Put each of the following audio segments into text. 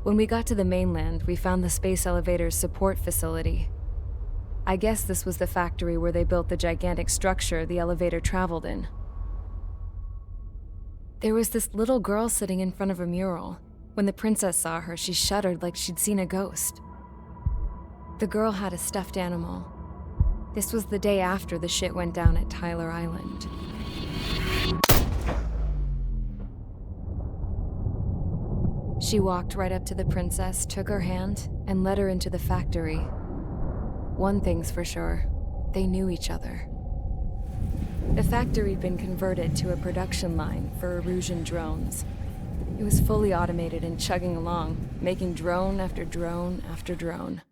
When we got to the mainland, we found the space elevator's support facility. I guess this was the factory where they built the gigantic structure the elevator traveled in. There was this little girl sitting in front of a mural. When the princess saw her, she shuddered like she'd seen a ghost. The girl had a stuffed animal. This was the day after the shit went down at Tyler Island. She walked right up to the princess, took her hand, and led her into the factory. One thing's for sure, they knew each other. The factory'd been converted to a production line for Eruzya'an drones. It was fully automated and chugging along, making drone after drone after drone.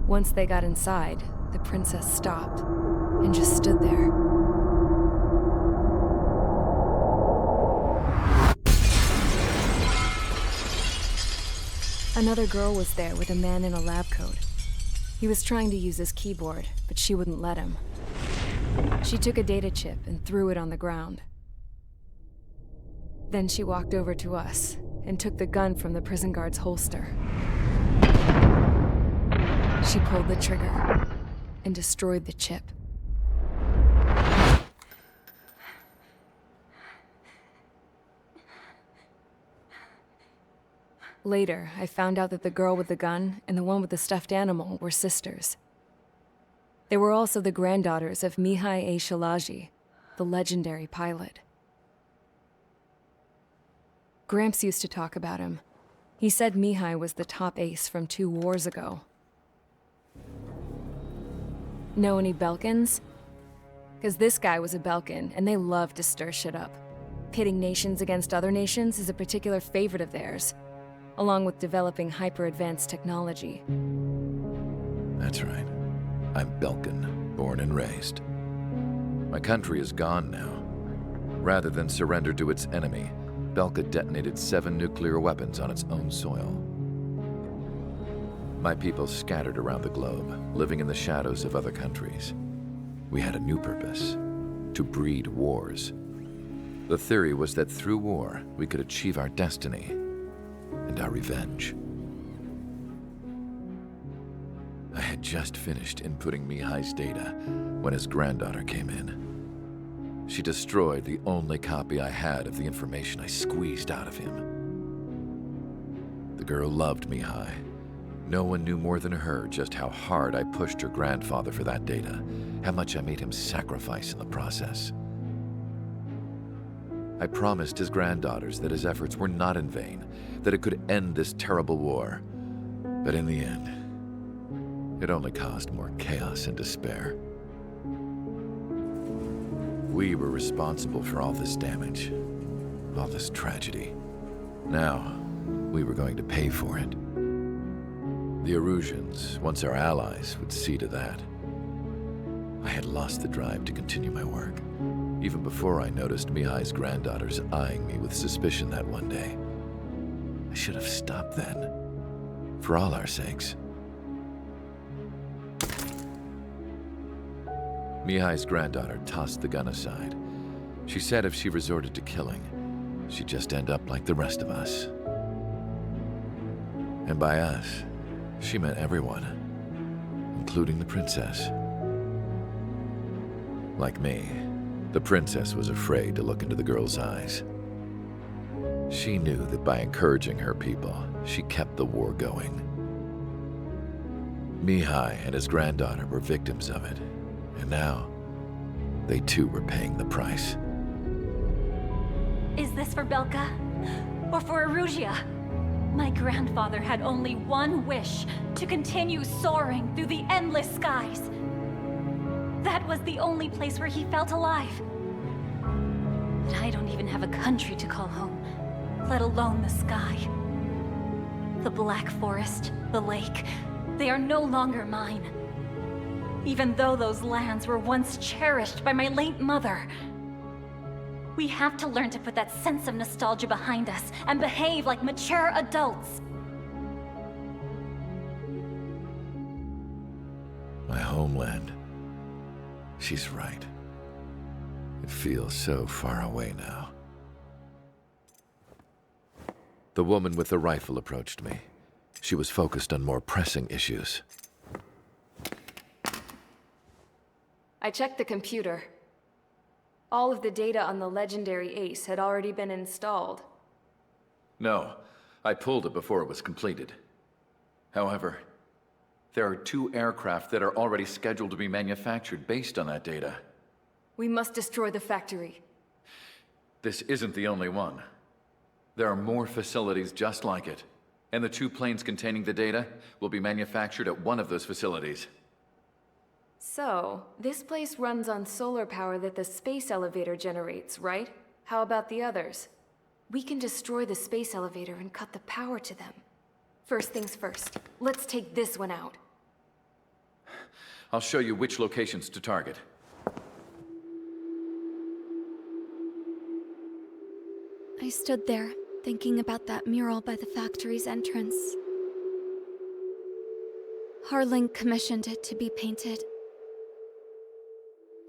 Once they got inside, the princess stopped and just stood there. Another girl was there with a man in a lab coat. He was trying to use his keyboard, but she wouldn't let him. She took a data chip and threw it on the ground. Then she walked over to us and took the gun from the prison guard's holster. She pulled the trigger and destroyed the chip. Later, I found out that the girl with the gun and the one with the stuffed animal were sisters. They were also the granddaughters of Mihai A. Shalaji, the legendary pilot. Gramps used to talk about him. He said Mihai was the top ace from 2 wars ago. Know any Belkans? Because this guy was a Belkan, and they love to stir shit up. Pitting nations against other nations is a particular favorite of theirs, along with developing hyper-advanced technology. That's right. I'm Belkan, born and raised. My country is gone now. Rather than surrender to its enemy, Belka detonated 7 nuclear weapons on its own soil. My people scattered around the globe, living in the shadows of other countries. We had a new purpose: to breed wars. The theory was that through war, we could achieve our destiny and our revenge. I had just finished inputting Mihai's data when his granddaughter came in. She destroyed the only copy I had of the information I squeezed out of him. The girl loved Mihai. No one knew more than her just how hard I pushed her grandfather for that data, how much I made him sacrifice in the process. I promised his granddaughters that his efforts were not in vain, that it could end this terrible war. But in the end, it only caused more chaos and despair. We were responsible for all this damage, all this tragedy. Now, we were going to pay for it. The Eruzyans, once our allies, would see to that. I had lost the drive to continue my work, even before I noticed Mihai's granddaughters eyeing me with suspicion that one day. I should have stopped then, for all our sakes. Mihai's granddaughter tossed the gun aside. She said if she resorted to killing, she'd just end up like the rest of us. And by us, she meant everyone, including the princess. Like me, the princess was afraid to look into the girl's eyes. She knew that by encouraging her people, she kept the war going. Mihai and his granddaughter were victims of it, and now they too were paying the price. Is this for Belka? Or for Erüzya? My grandfather had only one wish: to continue soaring through the endless skies. That was the only place where he felt alive. But I don't even have a country to call home, let alone the sky. The Black Forest, the lake, they are no longer mine. Even though those lands were once cherished by my late mother. We have to learn to put that sense of nostalgia behind us and behave like mature adults. My homeland. She's right. It feels so far away now. The woman with the rifle approached me. She was focused on more pressing issues. I checked the computer. All of the data on the legendary Ace had already been installed. No, I pulled it before it was completed. However, there are 2 aircraft that are already scheduled to be manufactured based on that data. We must destroy the factory. This isn't the only one. There are more facilities just like it, and the 2 planes containing the data will be manufactured at one of those facilities. So, this place runs on solar power that the space elevator generates, right? How about the others? We can destroy the space elevator and cut the power to them. First things first, let's take this one out. I'll show you which locations to target. I stood there, thinking about that mural by the factory's entrance. Harling commissioned it to be painted.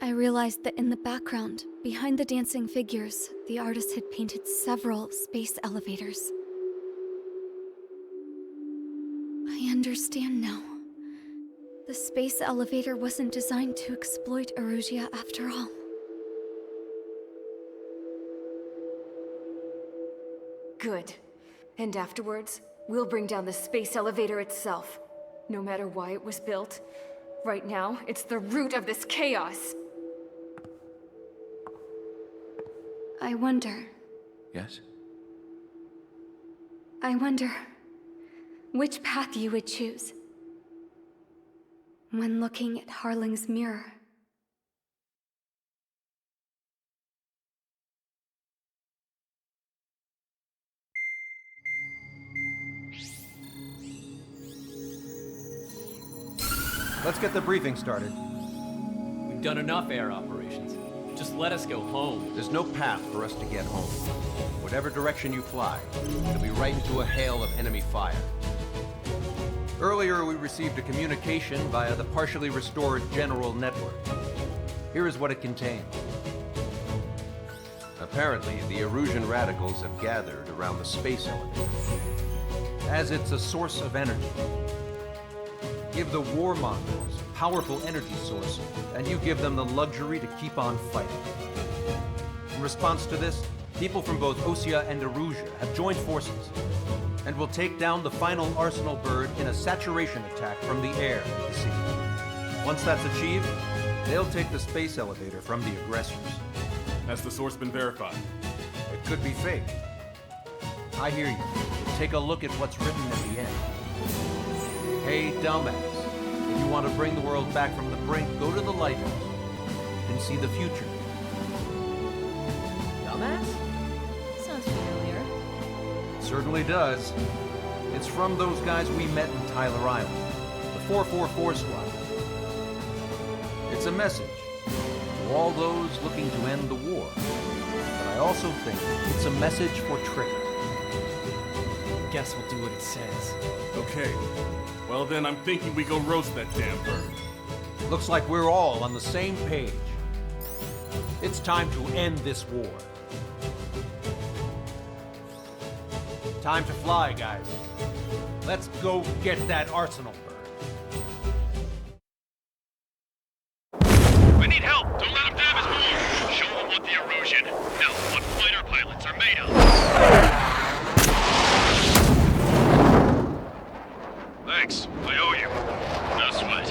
I realized that in the background, behind the dancing figures, the artist had painted several space elevators. I understand now. The space elevator wasn't designed to exploit Erüzya after all. Good. And afterwards, we'll bring down the space elevator itself. No matter why it was built, right now, it's the root of this chaos. I wonder Yes? which path you would choose when looking at Harling's mirror. Let's get the briefing started. We've done enough air operations. Just let us go home. There's no path for us to get home. Whatever direction you fly, it'll be right into a hail of enemy fire. Earlier, we received a communication via the partially restored general network. Here is what it contained. Apparently, the Erüzyan radicals have gathered around the space elevator, as it's a source of energy. Give the warmongers a powerful energy source, and you give them the luxury to keep on fighting. In response to this, people from both Osya and Erüzya have joined forces, and will take down the final arsenal bird in a saturation attack from the air to the sea. Once that's achieved, they'll take the space elevator from the aggressors. Has the source been verified? It could be fake. I hear you. Take a look at what's written at the end. Hey, dumbass. If you want to bring the world back from the brink, go to the lighthouse. You can see the future. Dumbass? Sounds familiar. Certainly does. It's from those guys we met in Tyler Island, the 444 squad. It's a message to all those looking to end the war. But I also think it's a message for Trigger. Guess we'll do what it says. Okay. Well then, I'm thinking we go roast that damn bird. Looks like we're all on the same page. It's time to end this war. Time to fly, guys. Let's go get that arsenal bird. We need help! Don't let them damage more! Show them what the Erüzyan, no, what fighter pilots are made of! Thanks, I owe you. No sweat.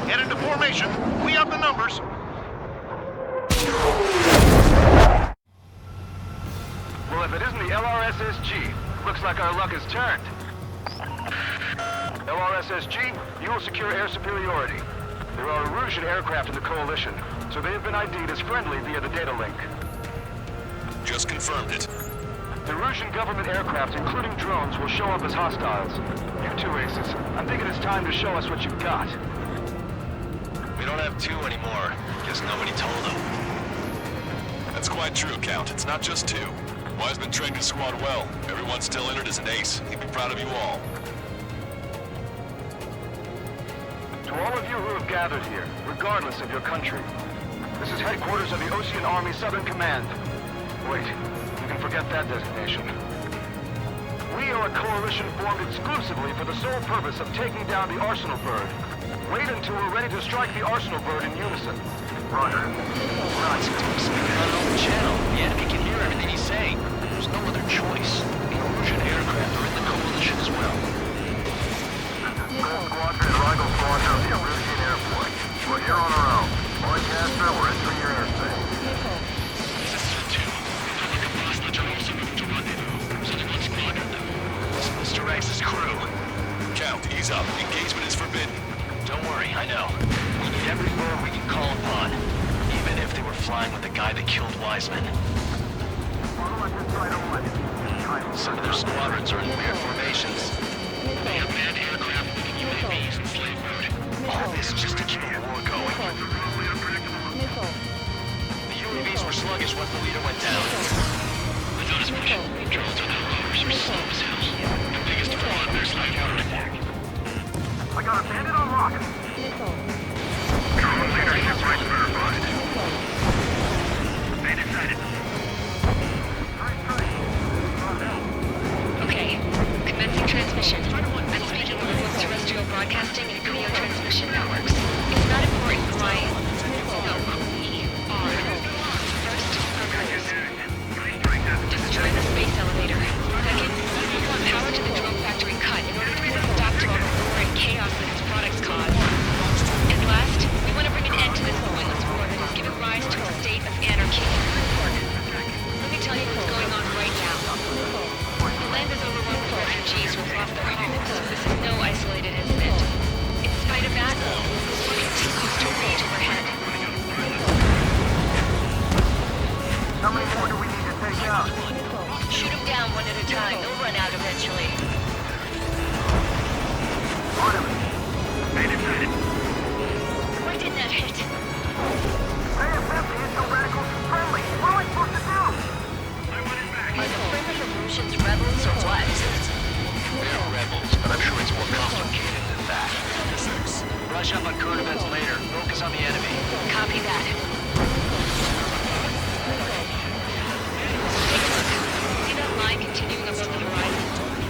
Get into formation. We have the numbers. Well, if it isn't the LRSSG, looks like our luck has turned. LRSSG, you will secure air superiority. There are Erüzyan aircraft in the Coalition, so they have been ID'd as friendly via the data link. Just confirmed it. The Erüzyan government aircraft, including drones, will show up as hostiles. You two aces, I'm thinking it's time to show us what you've got. We don't have two anymore. Guess nobody told them. That's quite true, Count. It's not just two. Wiseman trained his squad well. Everyone's still entered as an ace. He'd be proud of you all. To all of you who have gathered here, regardless of your country, this is headquarters of the Ocean Army Southern Command. Wait, you can forget that designation. We are a coalition formed exclusively for the sole purpose of taking down the Arsenal Bird. Wait until we're ready to strike the Arsenal Bird in unison. Roger. Not speaking on an open channel. The enemy can hear everything he's saying. There's no other choice. The Erusian aircraft are in the coalition as well. Gold Squadron and Rival Squadron of the Erusian Airport. We're here on our own. Broadcaster, we're entering your airspace. Mr. Rex's crew. Count, ease up. Engagement is forbidden. Don't worry, I know. We need every bird we can call upon. Even if they were flying with the guy that killed Wiseman. Some of their squadrons are in weird formations. They have manned aircraft with UAVs and slave mode. All this just to keep the war going. The UAVs were sluggish once the leader went down. I thought as much. Drones on helicopters are slow as hell. The biggest threat on their side counterattack. I got a bandit on lock. Drone leadership rights verified. Bandit sighted. Okay, commencing transmission. I'm speaking on both terrestrial broadcasting and video transmission networks. It's not important why. No, we are. First, our goals. Destroy the space elevator. Second, we want power to the drone factory cut in order to put a stop to all the war and chaos that its products cause. And last, we want to bring an end to this pointless war that has given rise to a state of anarchy. Let me tell you what's going on right now. The land is overrun with refugees who have lost their homes. This is no isolated incident. In spite of that, the war continues to rage overhead. How many more do we need to take out? Shoot them down one at a time. They'll run out eventually. Why didn't that hit? AFF is so radical friendly. What am I supposed to do? Are the friendly Erusians rebels or what? They're rebels, but I'm sure it's more complicated than that. Brush up on current events later. Focus on the enemy. Copy that. Take a look. See that line continuing above the horizon?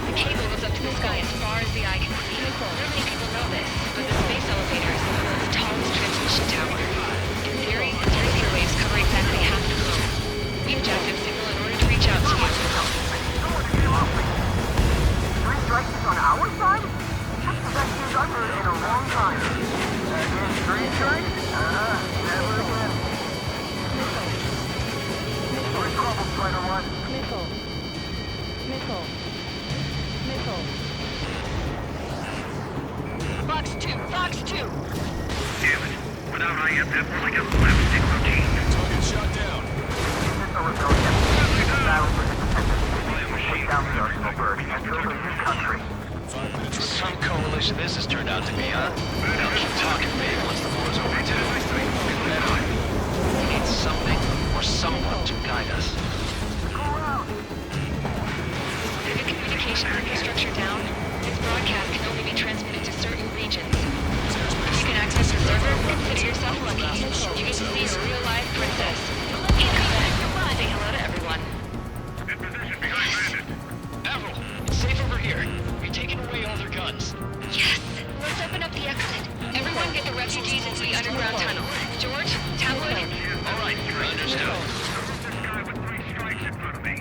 The cable goes up to the sky as far as the eye can see. Not many people know this, but the space elevator is the world's tallest transmission tower. In theory, its radio waves cover exactly half the globe. We have active signal in order to reach out to you. Three strikes is on our side? That's the best news I've heard in a long time. Three strikes? Never again. We're trouble, Spider One. Fox 2! Fox 2! Damn it. Without IFF, we're like a slapstick routine. Target shot down. Missile rebellion. The battle for independence. We take down the Arsenal Bird and build a new country. Some coalition this has turned out to be, huh? They'll keep talking big once the war's over, too. We need something or someone to guide us. With the communication infrastructure down, this broadcast can only be transmitted to certain regions. If you can access the server, consider yourself lucky. You get to see a real live princess. Say hello to everyone. In position behind bandit. Avril, it's safe over here. We've taken away all their guns. Yes! Let's open up the exit. Everyone get the refugees into the underground tunnel. George, Tabwood. All right, understood. This guy with 3 strikes in front of me.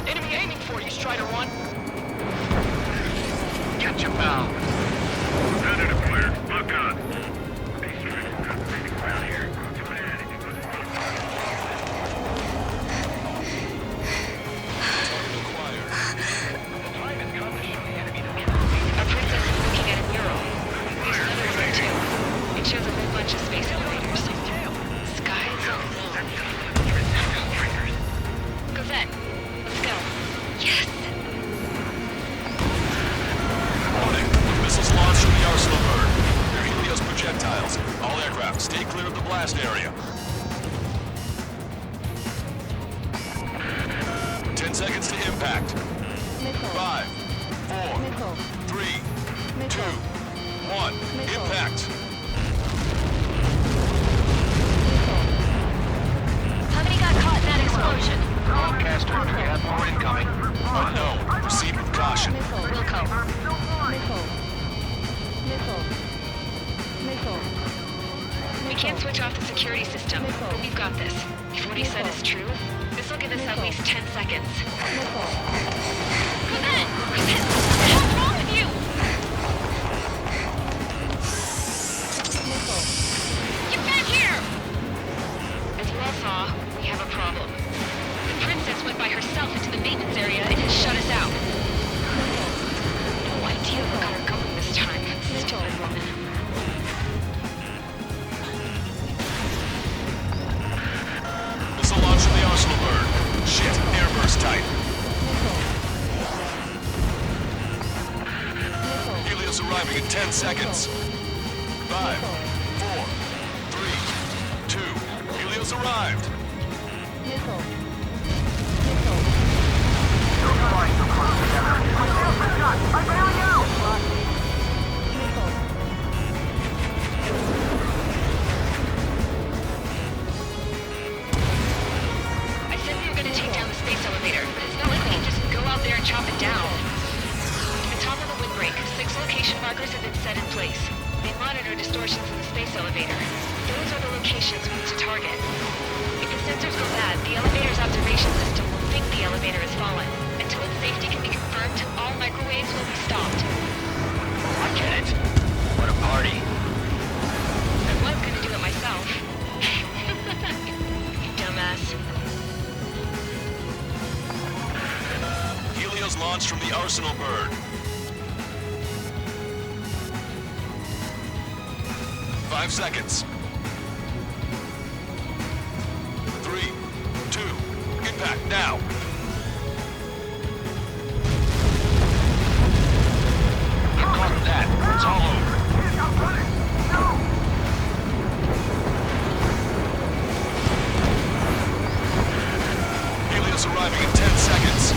Enemy aiming for you, Strider 1. Catch him now. Bandit acquired. Lock on. These strikes are not moving around here. Too bad. Our princess is looking at a mural. There's another one too. It shows a whole bunch of space elevators. Skies of blue. Cosette, let's go. Yes! Warning. Missiles launched from the Arsenal Bird. They're Helios projectiles. All aircraft, stay clear of the blast area. 10 seconds to impact. 5, 4, 3, 2, 1, impact. How many got caught in that explosion? Broadcaster, we have more incoming. Unknown. Proceed with caution. Wilco. We can't switch off the security system, but we've got this. If what he said is true, this will give us at least 10 seconds. Cosette! Cosette! What the hell's wrong with you? Get back here! As you all saw, we have a problem. The princess went by herself into the maintenance area and has shut us out. No idea who got her going this time. Stupid woman. Missile launch from the arsenal bird. Shit, airburst type. Helios arriving in 10 seconds. 5, 4, 3, 2. Helios arrived. I said we were going to take down the space elevator, but it's not like we can just go out there and chop it down. At the top of the windbreak, 6 location markers have been set in place. They monitor distortions in the space elevator. Those are the locations we need to target. If the sensors go bad, the elevator's observation system will think the elevator has fallen. Until its safety can be confirmed, all microwaves will be stopped. I get it. What a party. I was gonna do it myself. You dumbass. Helios launched from the arsenal bird. 5 seconds. 3, 2, impact now. Get caught in that. It's all over. Helios arriving in 10 seconds.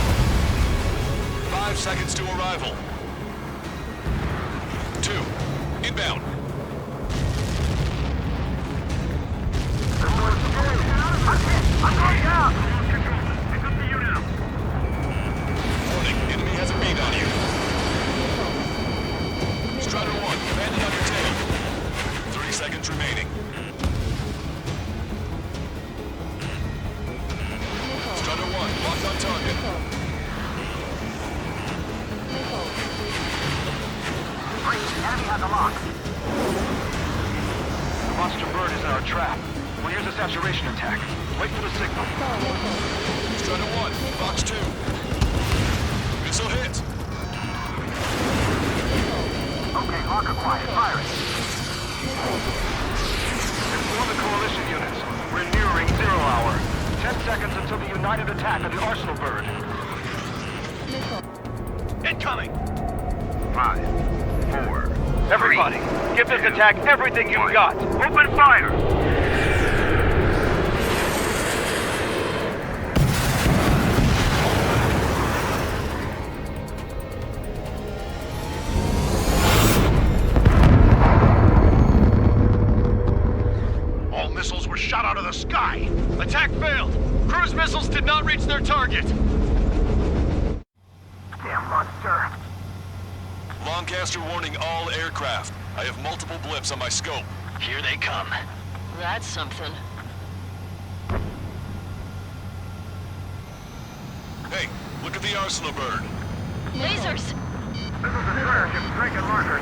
5 seconds to arrival. 2, inbound. Warning, enemy has a beat on you. Strider 1, bandit on your tail. 3 seconds remaining. Strider 1, locked on target. Enemy has a lock. The monster bird is in our trap. We'll use a saturation attack. Wait for the signal. Strider 1, box 2. Missile hit. Okay, lock acquired. Fire it. Inform the coalition units. We're nearing 0 hour. 10 seconds until the united attack of the arsenal bird. Incoming. 5, 4. Everybody, give this attack everything you've got. Open fire. All missiles were shot out of the sky. Attack failed. Cruise missiles did not reach their target. Damn monster. Lancaster warning all aircraft. I have multiple blips on my scope. Here they come. That's something. Hey, look at the arsenal bird. Lasers! This is a starship striking marker.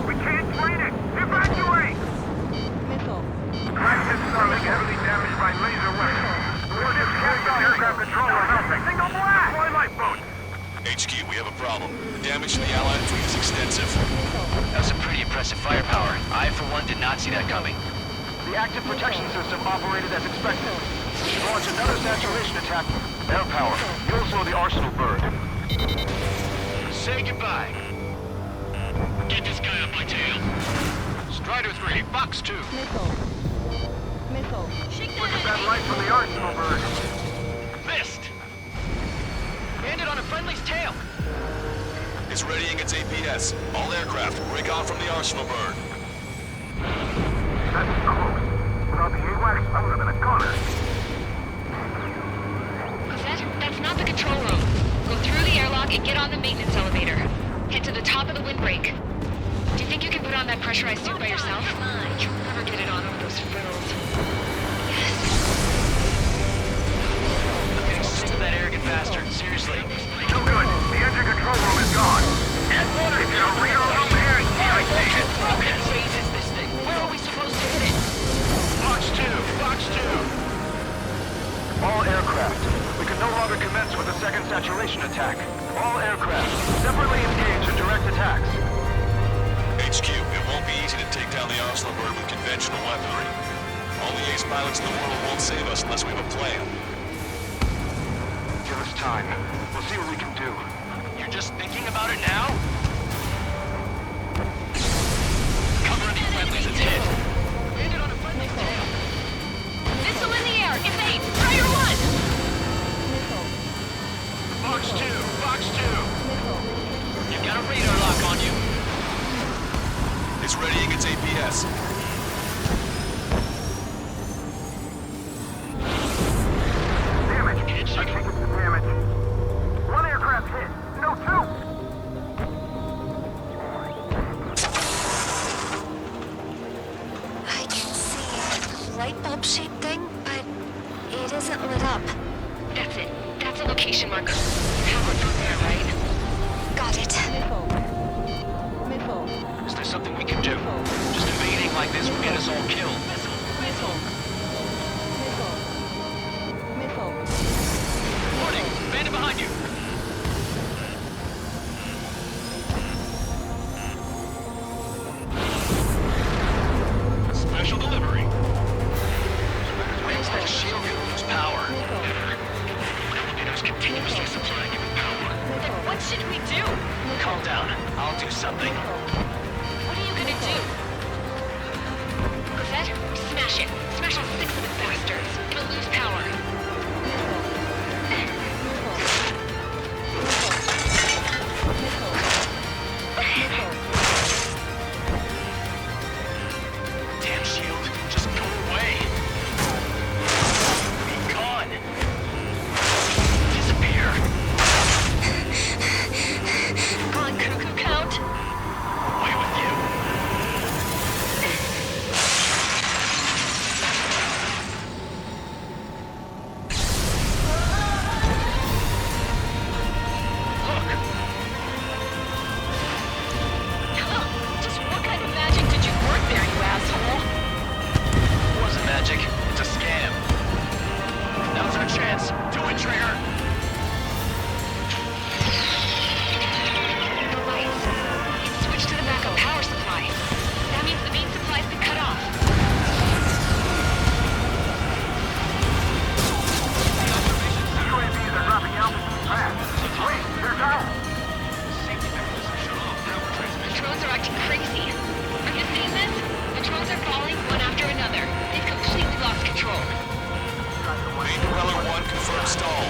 We can't find it. Evacuate! Flagship Starlink heavily damaged by laser weapons. Warship's captured aircraft control or melting. Single blast! Deploy lifeboat! HQ, we have a problem. The damage to the Allied fleet is extensive. That's some pretty impressive firepower. I, for one, did not see that coming. The active protection system operated as expected. We should launch another saturation attack. Air power. You'll slow the arsenal bird. Say goodbye. Get this guy on my tail. Strider 3, box 2. Shake Look at that light from the arsenal bird. Missed. Landed on a friendly's tail. It's is readying its APS. All aircraft, recon from the arsenal burn. That's close. Without the AWACS, I would have been a goner. That's not the control room. Go through the airlock and get on the maintenance elevator. Head to the top of the windbreak. Do you think you can put on that pressurized suit by yourself? You'll never get it on over those frittles. Yes. I'm getting sick of that arrogant bastard, seriously. No good. The engine control room is gone. If you're a reader room here, What kind of phase is this thing? Where are we supposed to hit it? Box 2! Box 2! All aircraft. We can no longer commence with a second saturation attack. All aircraft, separately engage in direct attacks. HQ, it won't be easy to take down the arsenal bird with conventional weaponry. All the ace pilots in the world won't save us unless we have a plan. Give us time. We'll see what we can do. You're just thinking about it now? Cover any friendlies, it's hit. Landed on a friendly's tail. Missile in the air! Evade! Fire 1! Box 2! Box 2! You've got a radar lock on you. It's readying its APS. damage. I think it's the damage. One aircraft hit. No, two. I can see a light bulb shaped thing, but it isn't lit up. That's it. That's a location marker. Power from there, right? Got it. Is there something we can do? Just invading like this will get us all killed. Warning! Bandit behind you! Special delivery. When's that shield gonna lose power? Elevator's continuously supplying you with power. Then what should we do? Calm down. I'll do something. What are you gonna do? Cossette, smash it. Smash all 6 of the bastards. It'll lose power. Damn shield, just go away. Be gone. Disappear. On cuckoo count. Away with you. Huh. Just what kind of magic did you work there, you asshole? It wasn't magic. It's a scam. Now's our chance. Do it, Trigger. The lights. It's switched to the backup power supply. That means the main supply's been cut off. UAVs are dropping altitude fast. Wait, they're down. The drones are acting crazy. Have you seen this? The drones are falling one after another. They've completely lost control. Main propeller 1 confirmed stall.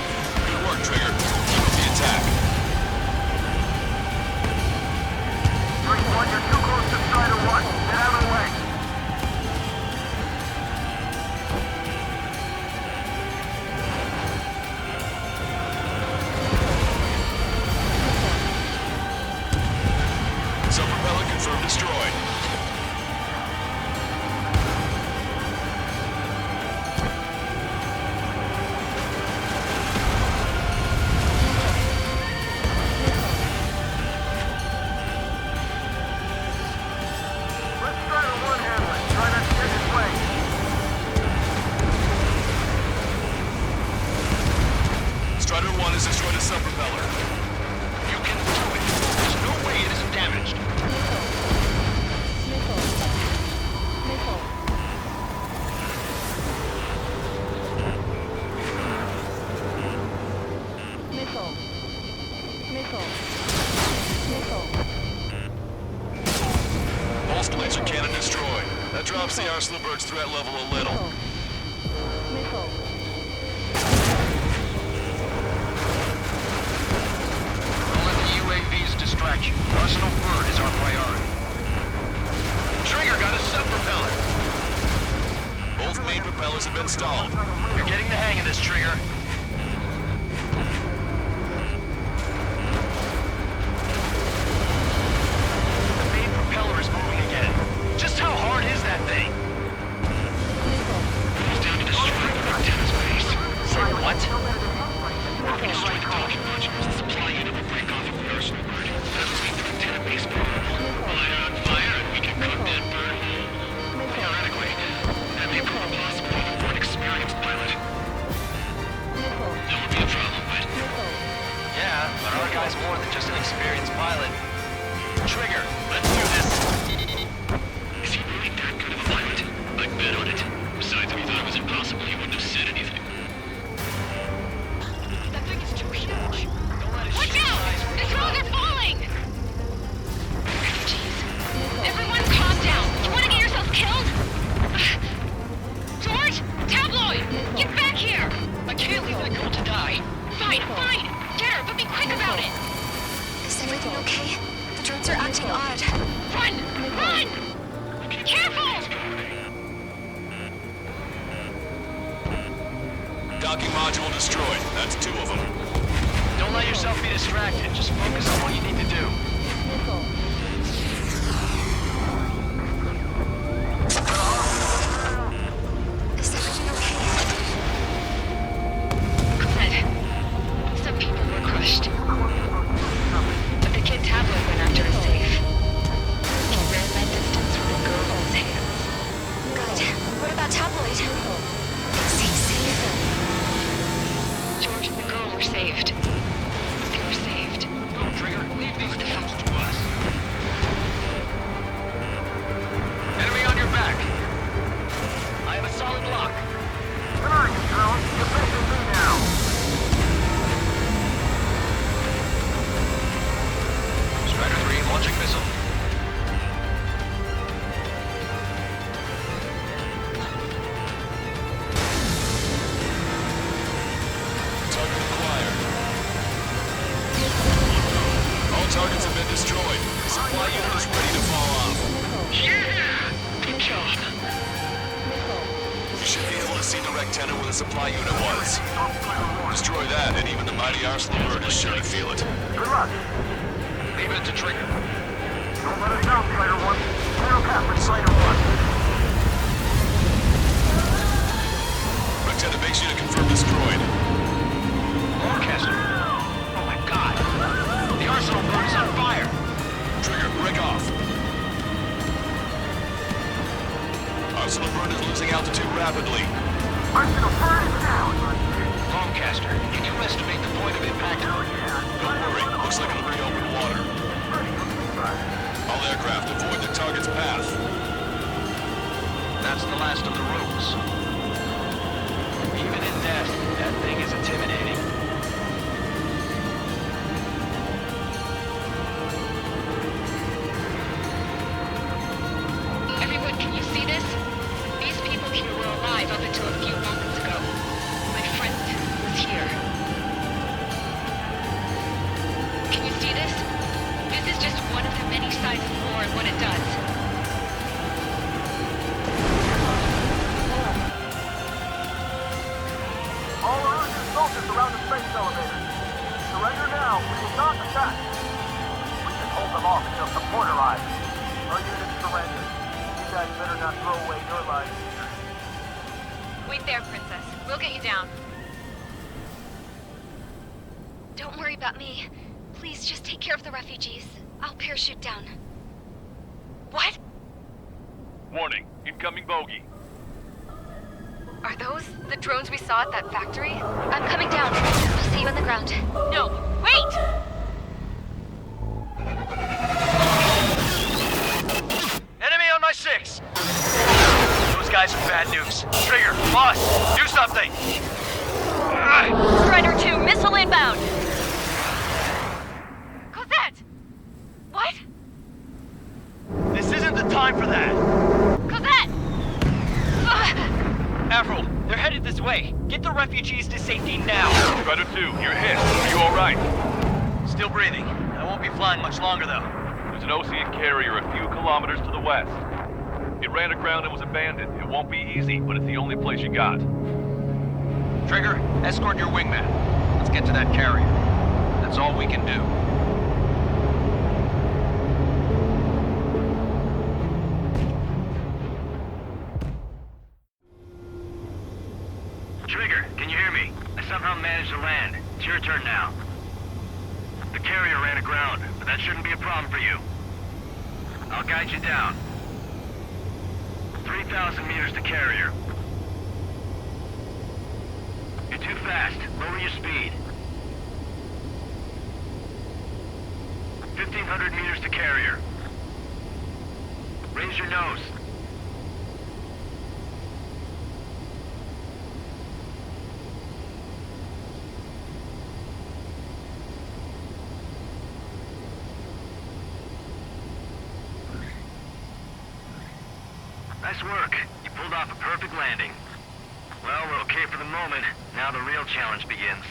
Good work, Trigger. Keep with the attack. Drink 1, you're too close to Strider 1. Get out of the way. Sub-propeller confirmed destroyed. Let Strider 1 handle it. Try not to get his way. Strider 1 has destroyed a sub-propeller. You can do it. There's no way it isn't damaged. Pulse laser cannon destroyed. That drops the arsenal bird's threat level a little. Don't let the UAVs distract you. installed. You're getting the hang of this, Trigger. The main propeller is moving again. Just how hard is that thing? It's down to destroy the antenna's base. Say what? If we destroy the docking modules, the supply unit will break off and the arsenal burn. That will make the antenna base vulnerable. We'll light it on fire and we can cook that burn. Theoretically, that may prove a possibility for an experienced pilot. That would be a problem, but... Yeah, but our guy's more than just an experienced pilot. Trigger, let's do this. Is he really that good of a pilot? I'd bet on it. Besides, if he thought it was impossible, he wouldn't have said anything. That thing is too huge. Don't let it Watch shoot out! eyes. The drones are falling! Jeez. Everyone calm down. You want to get yourself killed? George! Tabloid! Get back here! I can't leave that girl to die. Fine, fine! Get her, but be quick about it! Is everything okay? The drones are acting odd. Run! Run! Careful! Docking module destroyed. That's 2 of them. Don't let yourself be distracted. Just focus on what you need to do. Is everything okay? Good. Some people were crushed. But the kid Tabloid went after a safe. He ran that distance with a girl in his hands. Good. What about Tabloid? Is he safe? George and the girl were saved. They were saved. Trigger, leave these drones to us. Enemy on your back. I have a solid block. Where are you, drone? You're facing me now. Strider 3 launching missile. Target acquired. All targets have been destroyed. Supply unit is ready to fall off. Yeah! Good job. You should be able to see direct tenor where the supply unit was. Destroy that, and even the mighty arsenal bird is sure to feel it. Good luck. Leave it to Trigger. Don't let us down, Strider 1. Zero cap for Strider 1. Lieutenant makes you to confirm destroyed. Broadcaster. Oh my god. The arsenal bird is on fire. Trigger, break off. Arsenal bird is losing altitude rapidly. Arsenal bird is down. Longcaster, can you estimate the point of impact? Don't worry, looks like it'll be open water. All aircraft, avoid the target's path. That's the last of the rules. Even in death, that thing is intimidating. Everyone, can you see this? These people here were alive up until a few moments ago. My friend was here. Can you see this? This is just one of the many sides of war and what it does. All Eruzya'daki soldiers around the space elevator. Surrender now. We will not attack. We can hold them off until support arrives. Our units surrender. You guys better not throw away your lives either. Wait there, Princess. We'll get you down. Don't worry about me. Please just take care of the refugees. I'll parachute down. What? Warning, incoming bogey. Are those the drones we saw at that factory? I'm coming down. I'll see you on the ground. No, wait! Enemy on my 6! Those guys are bad news. Trigger, boss, do something! Strider 2, missile inbound! Cossette! What? This isn't the time for that! Cossette! Avril, they're headed this way. Get the refugees to safety now. Strider 2, you're hit. Are you alright? Still breathing. I won't be flying much longer, though. There's an ocean carrier a few kilometers to the west. It ran aground and was abandoned. It won't be easy, but it's the only place you got. Trigger, escort your wingman. Let's get to that carrier. That's all we can do. Trigger, can you hear me? I somehow managed to land. It's your turn now. The carrier ran aground, but that shouldn't be a problem for you. I'll guide you down. 3,000 meters to carrier. You're too fast. Lower your speed. 1,500 meters to carrier. Raise your nose. Nice work. You pulled off a perfect landing. Well, we're okay for the moment. Now the real challenge begins.